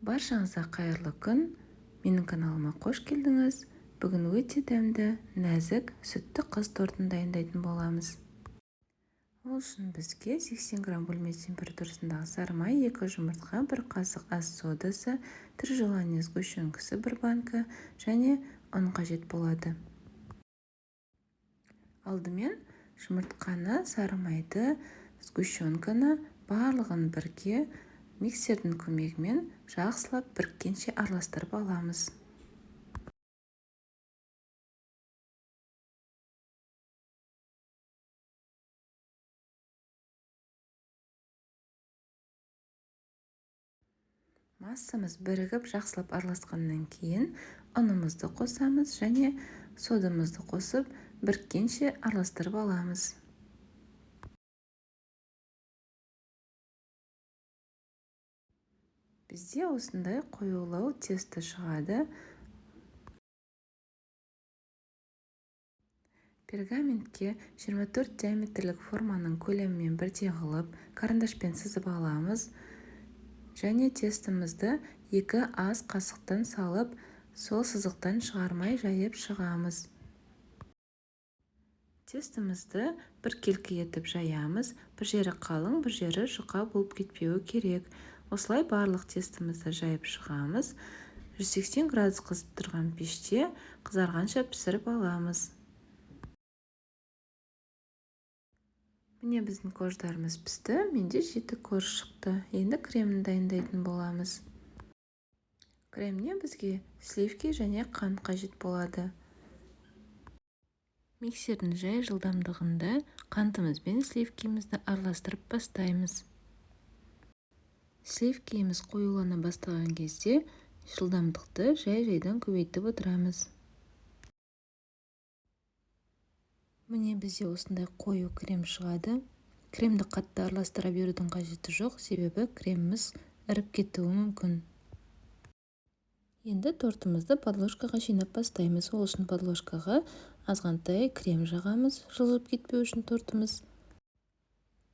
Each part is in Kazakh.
Баршаңызға қайырлы күн. Менің каналыма қош келдіңіз. Бүгін өте дәмді, нәзік, сүтті қыз тортын дайындайтын боламыз. Ол үшін бізге 80 грамм бөлме температурасындағы сары май, 2 жұмыртқа, 1 қасық ас содасы, 3 желание сгущенкасы 1 банка және ұн қажет болады. Алдымен жұмыртқаны, сары майды, сгущенканы барлығын бірге миксердің көмегімен жақсылап біріккенше араластырып аламыз. Массамыз бірігіп жақсылап араласқаннан кейін ұнымызды қосамыз және содамызды қосып біріккенше араластырып аламыз. Бізде осындай қоюлау тесті шығады. Пергаментке 24 диаметрлік форманың көлемімен бірдей қылып, карандашпен сызып аламыз және тестімізді 2 ас қасықтан салып, сол сызықтан шығармай жайып шығамыз. Тестімізді біркелкі етіп жаямыз. Бір жері қалың, бір жері жұқа болып кетпеуі керек. Осылай барлық тестімізді жайып шығамыз. 180 градус қызып тұрған пеште қызарғанша пісіріп аламыз. Міне біздің корждарымыз пісті. Менде 7 корж шықты. Енді кремін дайындайтын боламыз. Кремне бізге сливки және қант қажет болады. Миксердің жай жылдамдығында қантымыз бен сливкимізді араластырып бастаймыз. Сливкиміз қоюлана бастаған кезде жылдамдықты жай-жайдан көбейтіп отырамыз. Міне бізде осындай қою крем шығады. Кремді қатты араластыра берудің қажеті жоқ, себебі креміміз іріп кетуі мүмкін. Енді тортымызды подложкаға жинап бастаймыз. Ол үшін подложкаға азғантай крем жағамыз, жылжып кетпеу үшін тортымыз.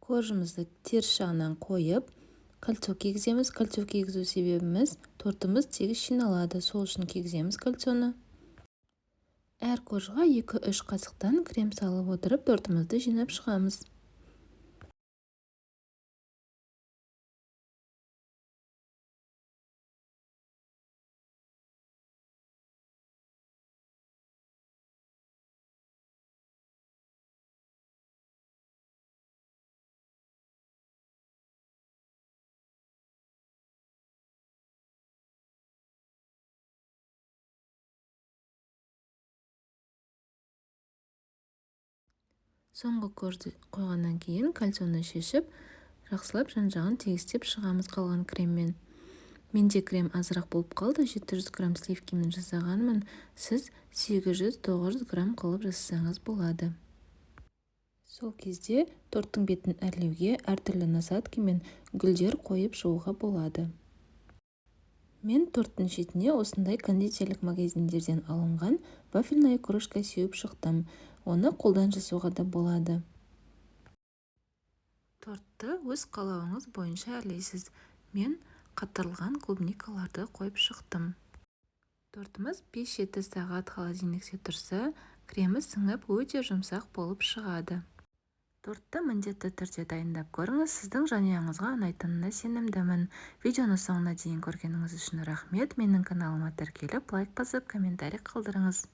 Коржымызды теріс жағынан қойып, кольцо кигіземіз. Кольцо кигізу себебіміз тортымыз тегіс жиналады. Сол үшін кигіземіз кольцоны. Әр коржға 2-3 қасықтан крем салып отырып, тортымызды жинап шығамыз. Соңғы коржды қойғаннан кейін кольцоны шешіп, жақсылап жан-жағын тегістеп шығамыз қалған креммен. Менде крем азырақ болып қалды, 700 грамм сливкимен жасағанмын. Сіз 800-900 грамм қылып жасасаңыз болады. Сол кезде торттың бетін әрлеуге әртүрлі насадкамен гүлдер қойып шығуға болады. Мен торттың шетіне осындай кондитерлік магазиндерден алынған вафельная кружка сеуіп шықтым. Оны қолдан жасауға да болады. Тортты өз қалауыңыз бойынша әрлейсіз. Мен қатырылған клубникаларды қойып шықтым. Тортымыз 5-7 сағат холодильникте тұрса, кремі сіңіп өте жұмсақ болып шығады. Тортты міндетті түрде дайындап көріңіз. Сіздің жанұяңызға ұнайтынына сенімдімін. Видеоны соңына дейін көргеніңіз үшін рахмет. Менің каналыма тіркеліп, лайк басып, комментарий қалдырыңыз.